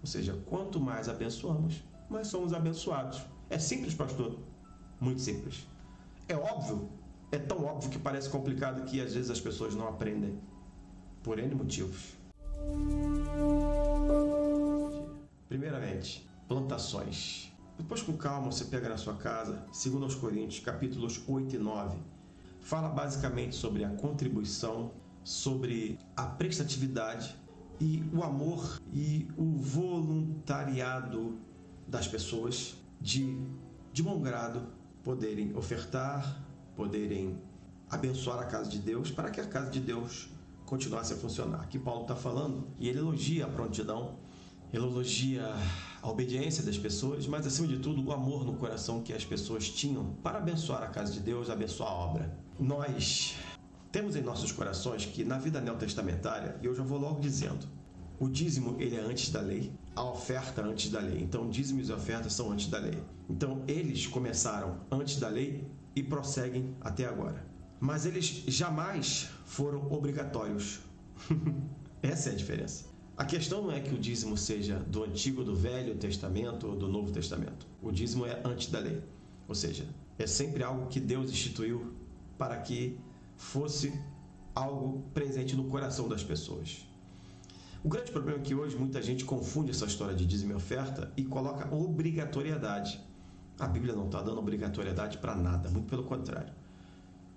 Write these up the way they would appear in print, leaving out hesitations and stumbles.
seja, quanto mais abençoamos, mais somos abençoados. É simples, pastor? Muito simples. É óbvio, é tão óbvio que parece complicado que às vezes as pessoas não aprendem, por N motivos. Primeiramente, plantações. Depois, com calma, você pega na sua casa, 2 Coríntios, capítulos 8 e 9, fala basicamente sobre a contribuição, sobre a prestatividade e o amor e o voluntariado das pessoas de bom grado poderem ofertar, poderem abençoar a casa de Deus para que a casa de Deus continuasse a funcionar. Aqui Paulo está falando e ele elogia a prontidão, ele elogia a obediência das pessoas, mas acima de tudo o amor no coração que as pessoas tinham para abençoar a casa de Deus, abençoar a obra. Nós temos em nossos corações que na vida neotestamentária, e eu já vou logo dizendo, o dízimo ele é antes da lei, a oferta antes da lei. Então dízimos e ofertas são antes da lei. Então eles começaram antes da lei e prosseguem até agora. Mas eles jamais foram obrigatórios. Essa é a diferença. A questão não é que o dízimo seja do Antigo, do Velho Testamento ou do Novo Testamento. O dízimo é antes da lei. Ou seja, é sempre algo que Deus instituiu para que fosse algo presente no coração das pessoas. O grande problema é que hoje muita gente confunde essa história de dízimo e oferta e coloca obrigatoriedade. A Bíblia não está dando obrigatoriedade para nada, muito pelo contrário.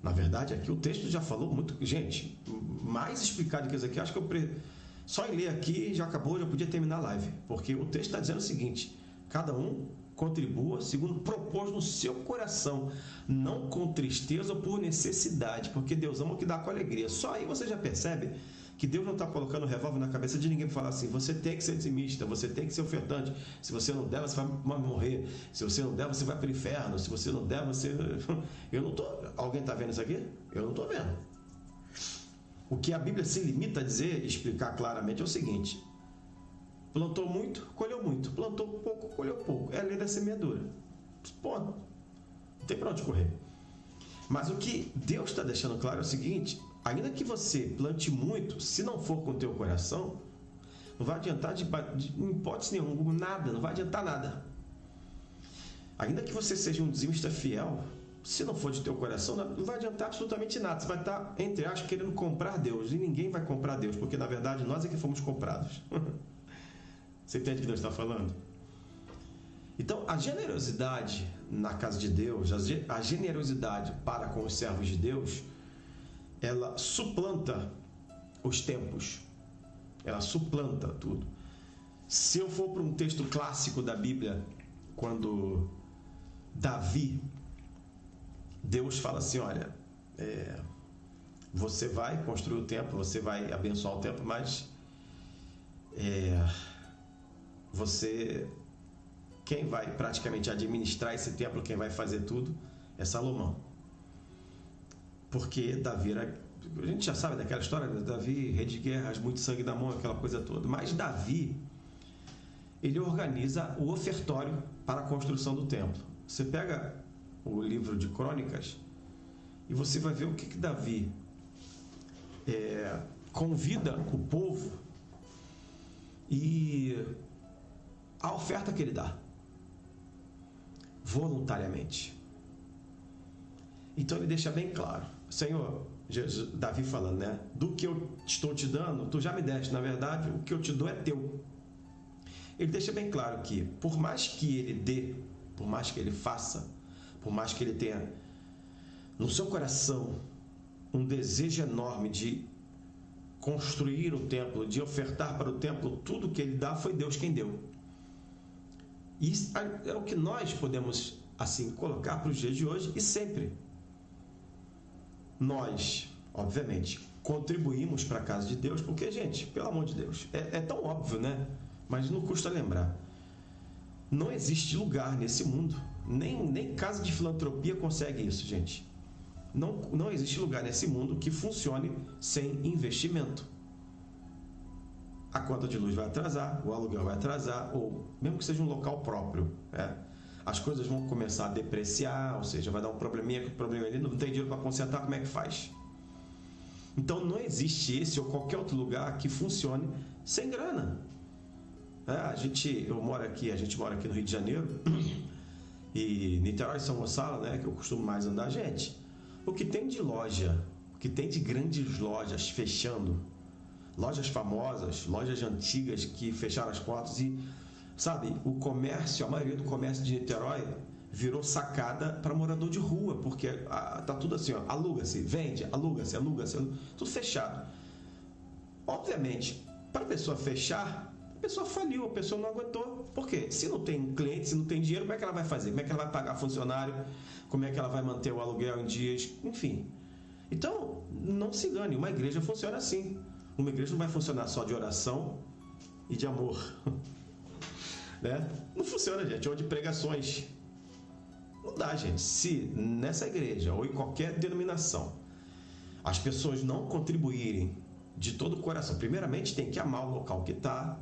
Na verdade, aqui o texto já falou muito... Gente, mais explicado que isso aqui, acho que só em ler aqui já acabou, já podia terminar a live. Porque o texto está dizendo o seguinte: cada um contribua segundo propôs no seu coração, não com tristeza ou por necessidade, porque Deus ama o que dá com alegria. Só aí você já percebe que Deus não está colocando revólver na cabeça de ninguém para falar assim: você tem que ser dizimista, você tem que ser ofertante, se você não der, você vai morrer, se você não der, você vai para o inferno, se você não der, você... Eu não estou... Alguém está vendo isso aqui? Eu não estou vendo. O que a Bíblia se limita a dizer, explicar claramente, é o seguinte: plantou muito, colheu muito, plantou pouco, colheu pouco. É a lei da semeadura. Ponto. Não tem para onde correr. Mas o que Deus está deixando claro é o seguinte: ainda que você plante muito, se não for com o teu coração, não vai adiantar de hipótese nenhuma, nada, não vai adiantar nada. Ainda que você seja um dizimista fiel, se não for de teu coração, não vai adiantar absolutamente nada. Você vai estar, entre aspas, querendo comprar Deus, e ninguém vai comprar Deus, porque na verdade nós é que fomos comprados. Você entende o que Deus está falando? Então, a generosidade na casa de Deus, a generosidade para com os servos de Deus, ela suplanta os tempos. Ela suplanta tudo. Se eu for para um texto clássico da Bíblia, quando Davi, Deus fala assim: olha, você vai construir o templo, você vai abençoar o templo, mas quem vai praticamente administrar esse templo, quem vai fazer tudo, é Salomão. Porque Davi era... A gente já sabe daquela história, né? Davi, rei de guerras, muito sangue na mão, aquela coisa toda. Mas Davi, ele organiza o ofertório para a construção do templo. Você pega o livro de Crônicas e você vai ver o que Davi convida o povo e a oferta que ele dá voluntariamente. Então ele deixa bem claro: Senhor, Davi falando, né? Do que eu estou te dando, tu já me deste. Na verdade, o que eu te dou é teu. Ele deixa bem claro que, por mais que ele dê, por mais que ele faça, por mais que ele tenha no seu coração um desejo enorme de construir o templo, de ofertar para o templo, tudo que ele dá foi Deus quem deu. Isso é o que nós podemos, assim, colocar para os dias de hoje e sempre. Nós, obviamente, contribuímos para a casa de Deus, porque, gente, pelo amor de Deus, é tão óbvio, né? Mas não custa lembrar. Não existe lugar nesse mundo, nem casa de filantropia consegue isso, gente. Não existe lugar nesse mundo que funcione sem investimento. A conta de luz vai atrasar, o aluguel vai atrasar, ou mesmo que seja um local próprio, as coisas vão começar a depreciar, ou seja, vai dar um probleminha, ali não tem dinheiro para consertar, como é que faz? Então não existe esse ou qualquer outro lugar que funcione sem grana. A gente mora aqui no Rio de Janeiro, e Niterói e São Gonçalo, né, que eu costumo mais andar, gente. O que tem de loja, o que tem de grandes lojas fechando, lojas famosas, lojas antigas que fecharam as portas e, sabe, o comércio, a maioria do comércio de Niterói virou sacada para morador de rua, porque tá tudo assim, ó, aluga-se, vende, aluga-se, tudo fechado. Obviamente, para a pessoa fechar, a pessoa faliu, a pessoa não aguentou. Por quê? Se não tem cliente, se não tem dinheiro, como é que ela vai fazer? Como é que ela vai pagar funcionário? Como é que ela vai manter o aluguel em dias? Enfim. Então, não se engane, uma igreja funciona assim. Uma igreja não vai funcionar só de oração e de amor. Né? Não funciona, gente, ou de pregações. Não dá, gente. Se nessa igreja ou em qualquer denominação as pessoas não contribuírem de todo o coração, primeiramente tem que amar o local que está,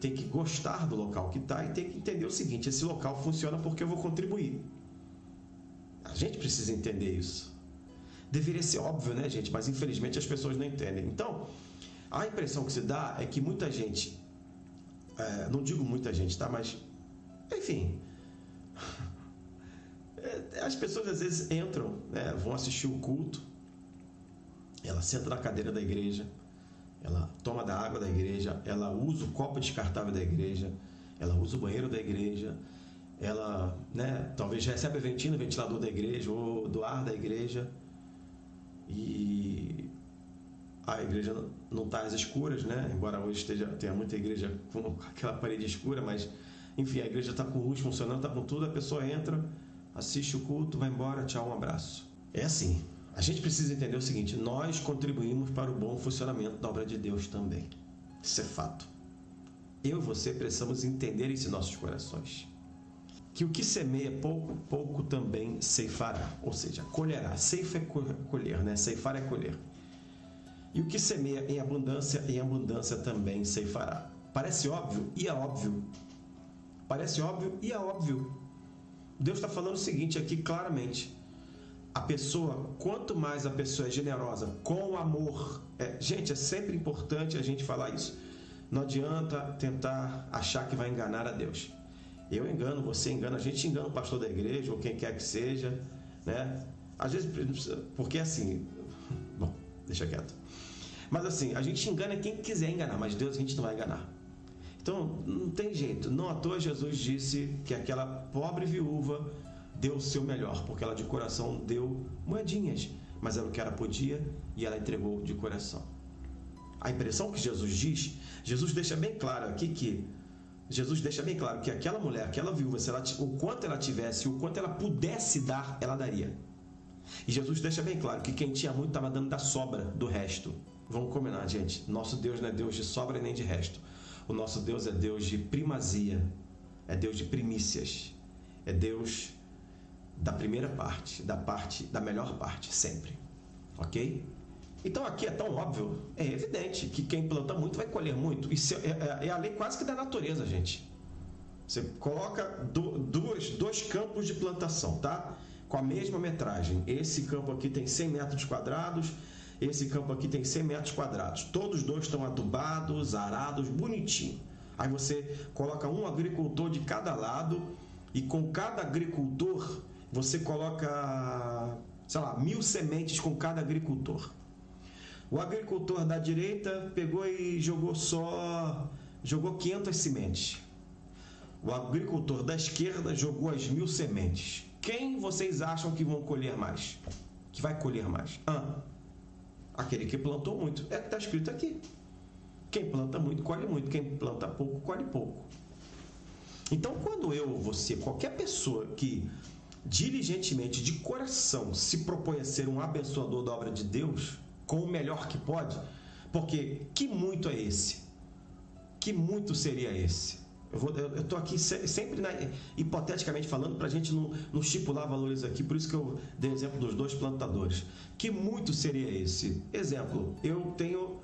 tem que gostar do local que está e tem que entender o seguinte: esse local funciona porque eu vou contribuir. A gente precisa entender isso. Deveria ser óbvio, né, gente? Mas infelizmente as pessoas não entendem. Então, a impressão que se dá é que muita gente, não digo muita gente, tá? Mas, enfim, as pessoas às vezes entram, né, vão assistir o culto, ela senta na cadeira da igreja, ela toma da água da igreja, ela usa o copo descartável da igreja, ela usa o banheiro da igreja, ela, né, talvez recebe a ventina, o ventilador da igreja ou do ar da igreja, e a igreja não está às escuras, né? Embora hoje tenha muita igreja com aquela parede escura, mas enfim, a igreja está com luz funcionando, está com tudo, a pessoa entra, assiste o culto, vai embora, tchau, um abraço. É assim. A gente precisa entender o seguinte: nós contribuímos para o bom funcionamento da obra de Deus também. Isso é fato. Eu e você precisamos entender isso em nossos corações. Que o que semeia pouco, pouco também ceifará. Ou seja, colherá. Ceifa é colher, né? Ceifar é colher. E o que semeia em abundância também ceifará. Parece óbvio e é óbvio. Parece óbvio e é óbvio. Deus está falando o seguinte aqui claramente: a pessoa, quanto mais a pessoa é generosa, com amor, gente, é sempre importante a gente falar isso. Não adianta tentar achar que vai enganar a Deus. Eu engano, você engana, a gente engana o pastor da igreja ou quem quer que seja, né? Às vezes, porque assim, bom, deixa quieto. Mas assim, a gente engana quem quiser enganar, mas Deus a gente não vai enganar. Então, não tem jeito. Não à toa Jesus disse que aquela pobre viúva deu o seu melhor, porque ela de coração deu moedinhas, mas era o que ela podia e ela entregou de coração. A impressão que Jesus diz, Jesus deixa bem claro aqui que aquela mulher, aquela viúva, o quanto ela tivesse, o quanto ela pudesse dar, ela daria. E Jesus deixa bem claro que quem tinha muito estava dando da sobra do resto. Vamos combinar, gente. Nosso Deus não é Deus de sobra nem de resto. O nosso Deus é Deus de primazia, é Deus de primícias, é Deus da primeira parte, da melhor parte, sempre. Ok? Então aqui é tão óbvio, é evidente que quem planta muito vai colher muito. Isso é a lei quase que da natureza, gente. Você coloca dois campos de plantação, tá? Com a mesma metragem. Esse campo aqui tem 100 metros quadrados, esse campo aqui tem 100 metros quadrados. Todos dois estão adubados, arados, bonitinho. Aí você coloca um agricultor de cada lado e com cada agricultor você coloca, sei lá, 1000 sementes com cada agricultor. O agricultor da direita pegou e jogou 500 sementes. O agricultor da esquerda jogou as 1000 sementes. Quem vocês acham que vão colher mais? Que vai colher mais? Aquele que plantou muito. É o que está escrito aqui. Quem planta muito, colhe muito. Quem planta pouco, colhe pouco. Então, quando eu, você, qualquer pessoa que diligentemente, de coração, se propõe a ser um abençoador da obra de Deus, com o melhor que pode, porque que muito é esse? Que muito seria esse? Eu estou aqui sempre, hipoteticamente falando, para a gente não estipular valores aqui, por isso que eu dei o exemplo dos 2 plantadores. Que muito seria esse? Exemplo, eu tenho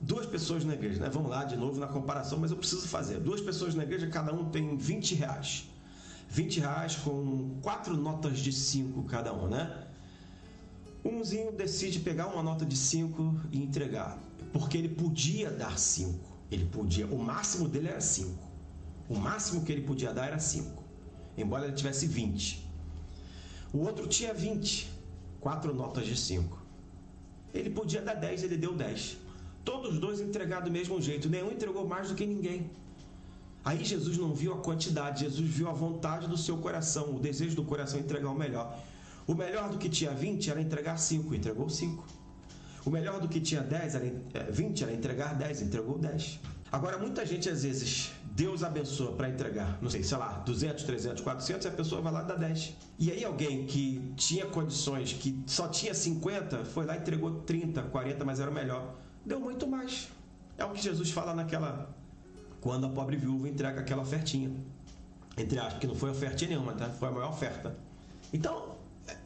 2 pessoas na igreja, né? Vamos lá de novo na comparação, mas eu preciso fazer. 2 pessoas na igreja, cada um tem R$20. R$20 com 4 notas de 5 cada um, né? Umzinho decide pegar uma nota de 5 e entregar, porque ele podia dar 5. Ele podia, o máximo dele era 5. O máximo que ele podia dar era 5, embora ele tivesse 20. O outro tinha 20, 4 notas de 5. Ele podia dar 10, ele deu 10. Todos os dois entregaram do mesmo jeito, nenhum entregou mais do que ninguém. Aí Jesus não viu a quantidade, Jesus viu a vontade do seu coração, o desejo do coração entregar o melhor. O melhor do que tinha 20 era entregar 5, entregou 5. O melhor do que tinha 20 era entregar 10, entregou 10. Agora, muita gente, às vezes, Deus abençoa para entregar, não sei, 200, 300, 400, e a pessoa vai lá e dá 10. E aí alguém que tinha condições, que só tinha 50, foi lá e entregou 30, 40, mas era o melhor. Deu muito mais. É o que Jesus fala quando a pobre viúva entrega aquela ofertinha. Entre aspas, que não foi ofertinha nenhuma, tá? Foi a maior oferta. Então,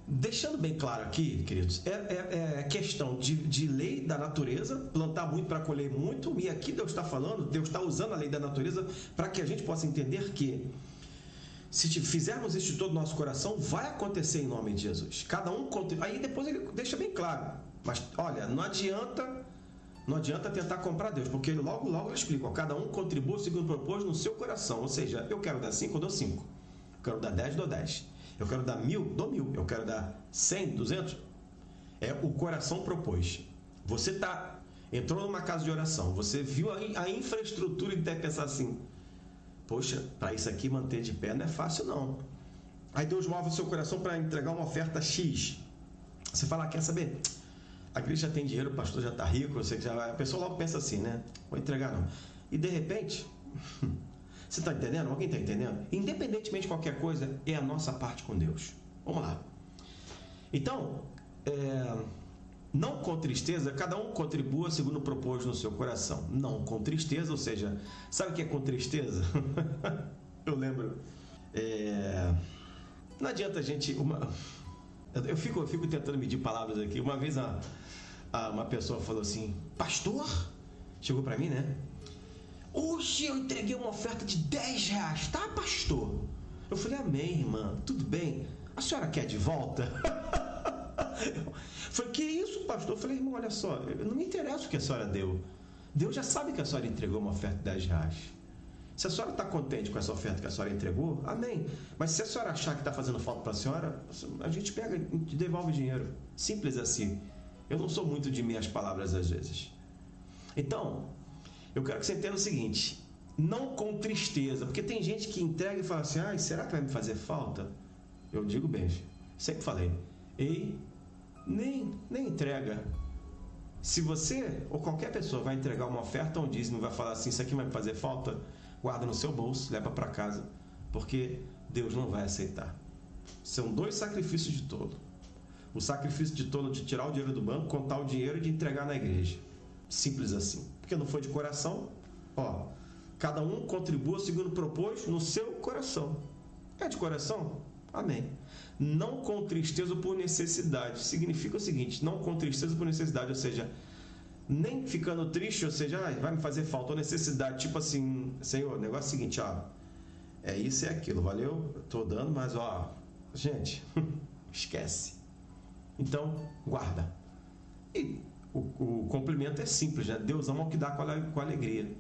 deixando bem claro aqui, queridos, é questão de lei da natureza, plantar muito para colher muito, e aqui Deus está falando, Deus está usando a lei da natureza para que a gente possa entender que se fizermos isso de todo o nosso coração, vai acontecer em nome de Jesus. Cada um contribui. Aí depois ele deixa bem claro, mas olha, não adianta tentar comprar Deus, porque ele logo ele explica, cada um contribui segundo propôs no seu coração, ou seja, eu quero dar 5, eu dou 5, eu quero dar 10, dou 10. Eu quero dar 1.000, dou 1.000. Eu quero dar 100, 200. O coração propôs. Você entrou numa casa de oração, você viu a infraestrutura e deve pensar assim, poxa, para isso aqui manter de pé não é fácil não. Aí Deus move o seu coração para entregar uma oferta X. Você fala, quer saber? A igreja já tem dinheiro, o pastor já está rico, a pessoa logo pensa assim, né? Vou entregar não. E de repente... Você está entendendo? Alguém está entendendo? Independentemente de qualquer coisa, é a nossa parte com Deus. Vamos lá. Então, não com tristeza, cada um contribua segundo propôs no seu coração. Não com tristeza, ou seja, sabe o que é com tristeza? Eu lembro. Não adianta a gente... Eu fico tentando medir palavras aqui. Uma vez uma pessoa falou assim, pastor? Chegou para mim, né? Hoje eu entreguei uma oferta de 10 reais, tá, pastor? Eu falei, amém, irmã, tudo bem? A senhora quer de volta? Eu falei, que isso, pastor? Eu falei, irmão, olha só, não me interessa o que a senhora deu. Deus já sabe que a senhora entregou uma oferta de 10 reais. Se a senhora está contente com essa oferta que a senhora entregou, amém. Mas se a senhora achar que está fazendo falta para a senhora, a gente pega e devolve o dinheiro. Simples assim. Eu não sou muito de minhas palavras às vezes. Então... eu quero que você entenda o seguinte, não com tristeza, porque tem gente que entrega e fala assim, será que vai me fazer falta? Eu digo bem, sempre falei, nem entrega. Se você ou qualquer pessoa vai entregar uma oferta ou um dízimo, vai falar assim, isso aqui vai me fazer falta, guarda no seu bolso, leva para casa, porque Deus não vai aceitar. São 2 sacrifícios de tolo. O sacrifício de tolo de tirar o dinheiro do banco, contar o dinheiro e de entregar na igreja. Simples assim. Porque não foi de coração, cada um contribua segundo propôs no seu coração. É de coração? Amém. Não com tristeza por necessidade. Significa o seguinte, não com tristeza por necessidade, ou seja, nem ficando triste, ou seja, vai me fazer falta ou necessidade, tipo assim, Senhor, o negócio é o seguinte, é isso e aquilo, valeu? Estou dando, mas gente, esquece. Então, guarda. E o complemento é simples, né? Deus ama o que dá com alegria.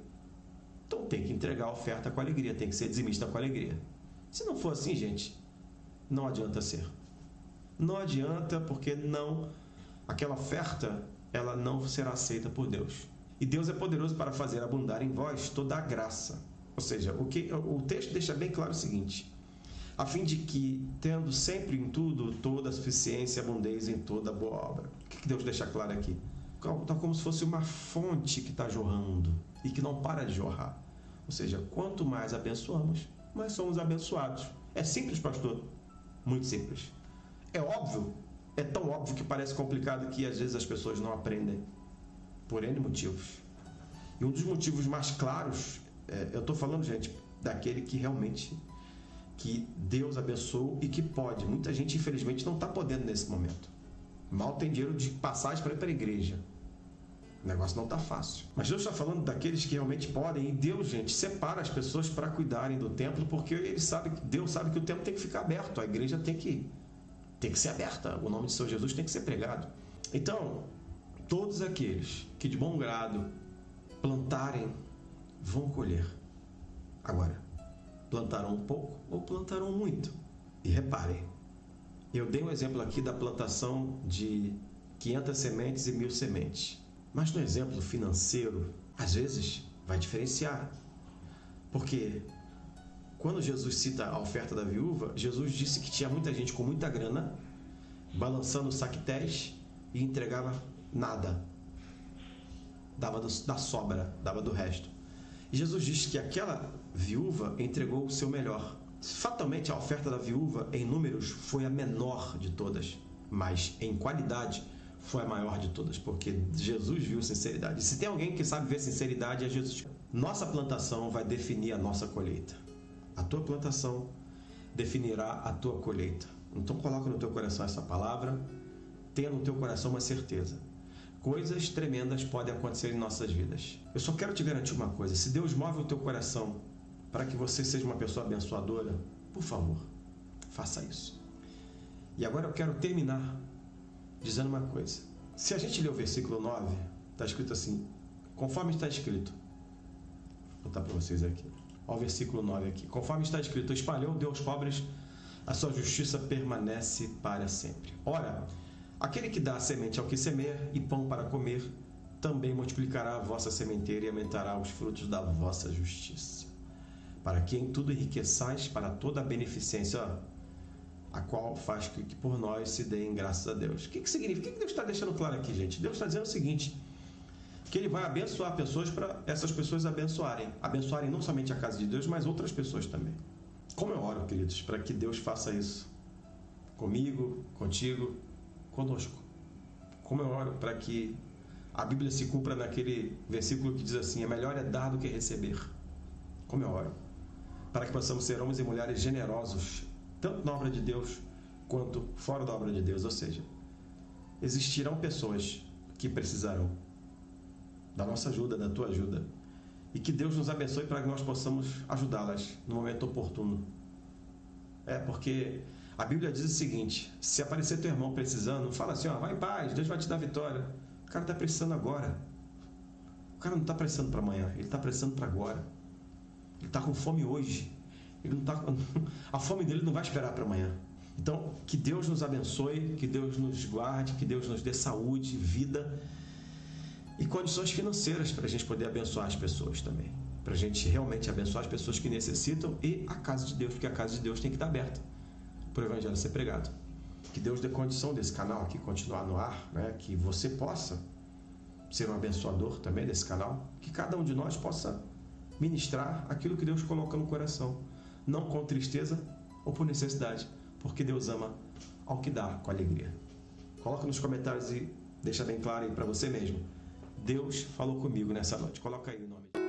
Então tem que entregar a oferta com alegria, tem que ser dizimista com alegria. Se não for assim, gente, não adianta ser. Não adianta, porque aquela oferta, ela não será aceita por Deus. E Deus é poderoso para fazer abundar em vós toda a graça. Ou seja, o texto deixa bem claro o seguinte, a fim de que, tendo sempre em tudo toda a suficiência e abundez em toda boa obra. O que Deus deixa claro aqui? Está como se fosse uma fonte que está jorrando e que não para de jorrar. Ou seja, quanto mais abençoamos, mais somos abençoados. É simples, pastor? Muito simples. É óbvio, é tão óbvio que parece complicado que às vezes as pessoas não aprendem, por N motivos. E um dos motivos mais claros, eu estou falando, gente, daquele que realmente, que Deus abençoou e que pode. Muita gente, infelizmente, não está podendo nesse momento. Mal tem dinheiro de passagem para ir para a igreja. O negócio não está fácil. Mas Deus está falando daqueles que realmente podem. E Deus, gente, separa as pessoas para cuidarem do templo, porque Deus sabe que o templo tem que ficar aberto. A igreja tem que ser aberta. O nome de Senhor Jesus tem que ser pregado. Então, todos aqueles que de bom grado plantarem vão colher. Agora, plantarão um pouco ou plantarão muito? E reparem, eu dei um exemplo aqui da plantação de 500 sementes e 1000 sementes. Mas no exemplo financeiro, às vezes vai diferenciar. Porque quando Jesus cita a oferta da viúva, Jesus disse que tinha muita gente com muita grana, balançando saquetéis e entregava nada. Dava da sobra, dava do resto. E Jesus disse que aquela viúva entregou o seu melhor. Fatalmente, a oferta da viúva, em números, foi a menor de todas, mas em qualidade foi a maior de todas, porque Jesus viu sinceridade. E se tem alguém que sabe ver sinceridade, é Jesus. Nossa plantação vai definir a nossa colheita. A tua plantação definirá a tua colheita. Então coloca no teu coração essa palavra, tenha no teu coração uma certeza. Coisas tremendas podem acontecer em nossas vidas. Eu só quero te garantir uma coisa: se Deus move o teu coração para que você seja uma pessoa abençoadora, por favor, faça isso. E agora eu quero terminar dizendo uma coisa. Se a gente ler o versículo 9, está escrito assim, conforme está escrito. Vou botar para vocês aqui. Olha o versículo 9 aqui. Conforme está escrito, espalhou Deus pobres, a sua justiça permanece para sempre. Ora, aquele que dá a semente ao que semeia e pão para comer, também multiplicará a vossa sementeira e aumentará os frutos da vossa justiça, para que em tudo enriqueçais para toda a beneficência, a qual faz que por nós se deem graças a Deus. O que significa? O que Deus está deixando claro aqui, gente? Deus está dizendo o seguinte, que Ele vai abençoar pessoas para essas pessoas abençoarem não somente a casa de Deus, mas outras pessoas também. Como eu oro, queridos, para que Deus faça isso comigo, contigo, conosco. Como eu oro para que a Bíblia se cumpra naquele versículo que diz assim, é melhor é dar do que receber. Como eu oro para que possamos ser homens e mulheres generosos, tanto na obra de Deus quanto fora da obra de Deus. Ou seja, existirão pessoas que precisarão da nossa ajuda, da tua ajuda, e que Deus nos abençoe para que nós possamos ajudá-las no momento oportuno. Porque a Bíblia diz o seguinte, se aparecer teu irmão precisando, fala assim, vai em paz, Deus vai te dar vitória. O cara está precisando agora. O cara não está precisando para amanhã, ele está precisando para agora. Ele está com fome hoje. Ele não tá, a fome dele não vai esperar para amanhã. Então, que Deus nos abençoe, que Deus nos guarde, que Deus nos dê saúde, vida e condições financeiras para a gente poder abençoar as pessoas também. Para a gente realmente abençoar as pessoas que necessitam e a casa de Deus, porque a casa de Deus tem que estar aberta para o Evangelho ser pregado. Que Deus dê condição desse canal aqui continuar no ar, que você possa ser um abençoador também desse canal, que cada um de nós possa ministrar aquilo que Deus coloca no coração, não com tristeza ou por necessidade, porque Deus ama ao que dá com alegria. Coloca nos comentários e deixa bem claro aí para você mesmo. Deus falou comigo nessa noite. Coloca aí o nome.